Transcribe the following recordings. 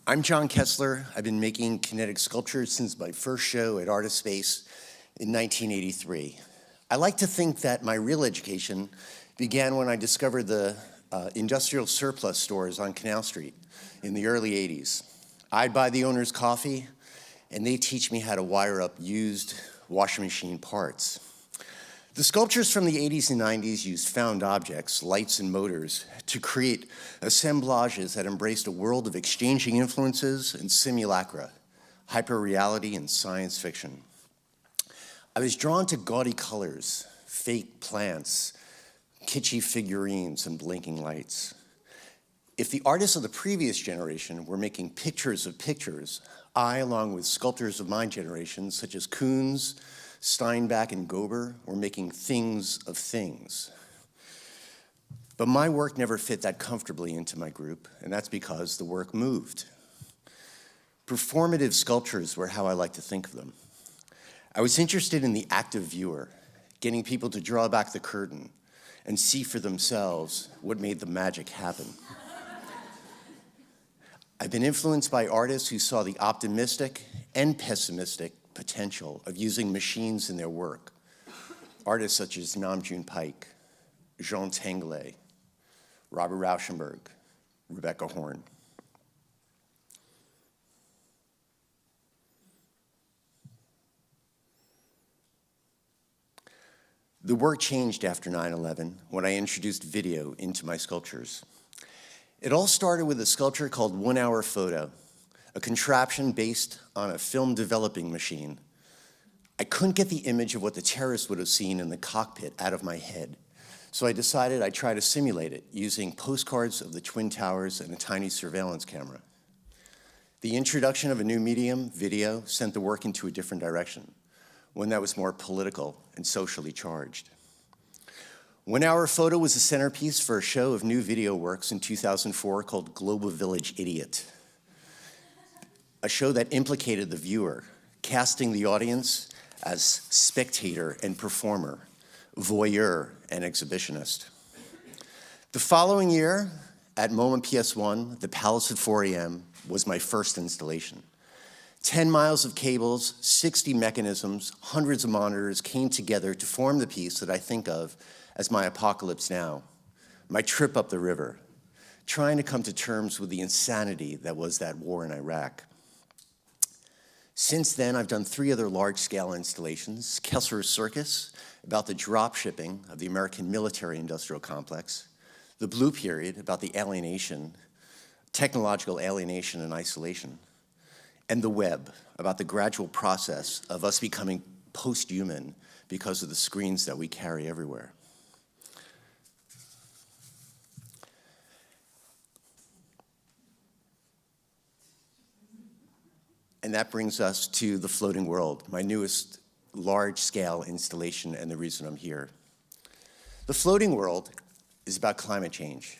I'm John Kessler. I've been making kinetic sculptures since my first show at Artist Space in 1983. I like to think that my real education began when I discovered the industrial surplus stores on Canal Street in the early 80s. I'd buy the owner's coffee, and they'd teach me how to wire up used washing machine parts. The sculptures from the 80s and 90s used found objects, lights and motors, to create assemblages that embraced a world of exchanging influences and simulacra, hyperreality and science fiction. I was drawn to gaudy colors, fake plants, kitschy figurines, and blinking lights. If the artists of the previous generation were making pictures of pictures, I, along with sculptors of my generation, such as Koons, Steinbach, and Gober, were making things of things. But my work never fit that comfortably into my group, and that's because the work moved. Performative sculptures were how I like to think of them. I was interested in the active viewer, getting people to draw back the curtain and see for themselves what made the magic happen. I've been influenced by artists who saw the optimistic and pessimistic potential of using machines in their work. Artists such as Namjoon Paik, Jean Tinguely, Robert Rauschenberg, Rebecca Horn. The work changed after 9/11 when I introduced video into my sculptures. It all started with a sculpture called 1 Hour Photo, a contraption based on a film developing machine. I couldn't get the image of what the terrorists would have seen in the cockpit out of my head, so I decided I'd try to simulate it using postcards of the Twin Towers and a tiny surveillance camera. The introduction of a new medium, video, sent the work into a different direction, one that was more political and socially charged. 1 Hour Photo was a centerpiece for a show of new video works in 2004 called Global Village Idiot, a show that implicated the viewer, casting the audience as spectator and performer, voyeur and exhibitionist. The following year, at MoMA PS1, the Palace at 4 a.m. was my first installation. 10 miles of cables, 60 mechanisms, hundreds of monitors came together to form the piece that I think of as my apocalypse now, my trip up the river, trying to come to terms with the insanity that was that war in Iraq. Since then, I've done 3 other large-scale installations: Kessler's Circus, about the drop shipping of the American military-industrial complex; The Blue Period, about the alienation, technological alienation and isolation; and The Web, about the gradual process of us becoming post-human because of the screens that we carry everywhere. And that brings us to The Floating World, my newest large-scale installation and the reason I'm here. The Floating World is about climate change,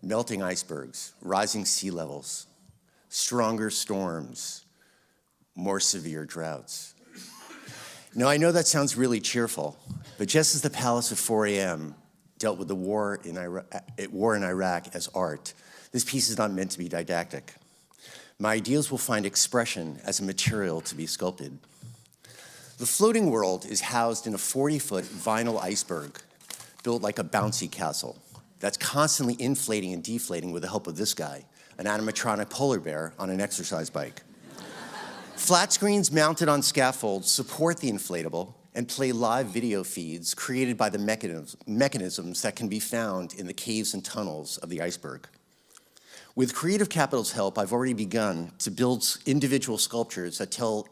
melting icebergs, rising sea levels, stronger storms, more severe droughts. Now, I know that sounds really cheerful, but just as the Palace at 4 a.m. dealt with the war in Iraq as art, this piece is not meant to be didactic. My ideas will find expression as a material to be sculpted. The Floating World is housed in a 40-foot vinyl iceberg built like a bouncy castle that's constantly inflating and deflating with the help of this guy, an animatronic polar bear on an exercise bike. Flat screens mounted on scaffolds support the inflatable and play live video feeds created by the mechanisms that can be found in the caves and tunnels of the iceberg. With Creative Capital's help, I've already begun to build individual sculptures that tell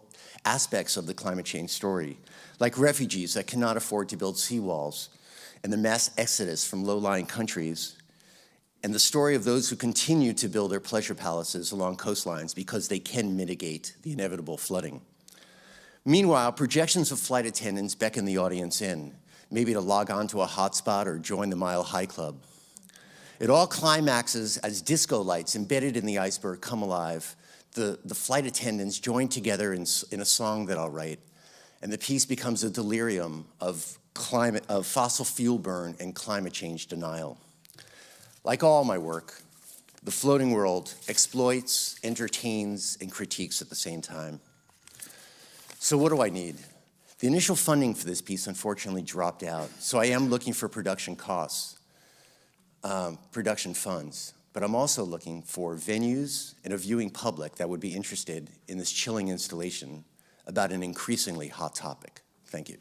aspects of the climate change story, like refugees that cannot afford to build seawalls, and the mass exodus from low-lying countries, and the story of those who continue to build their pleasure palaces along coastlines because they can mitigate the inevitable flooding. Meanwhile, projections of flight attendants beckon the audience in, maybe to log on to a hotspot or join the Mile High Club. It all climaxes as disco lights embedded in the iceberg come alive. The flight attendants join together in a song that I'll write, and the piece becomes a delirium of fossil fuel burn and climate change denial. Like all my work, The floating world exploits, entertains, and critiques at the same time. So what do I need? The initial funding for this piece unfortunately dropped out, so I am looking for production costs, production funds, but I'm also looking for venues and a viewing public that would be interested in this chilling installation about an increasingly hot topic. Thank you.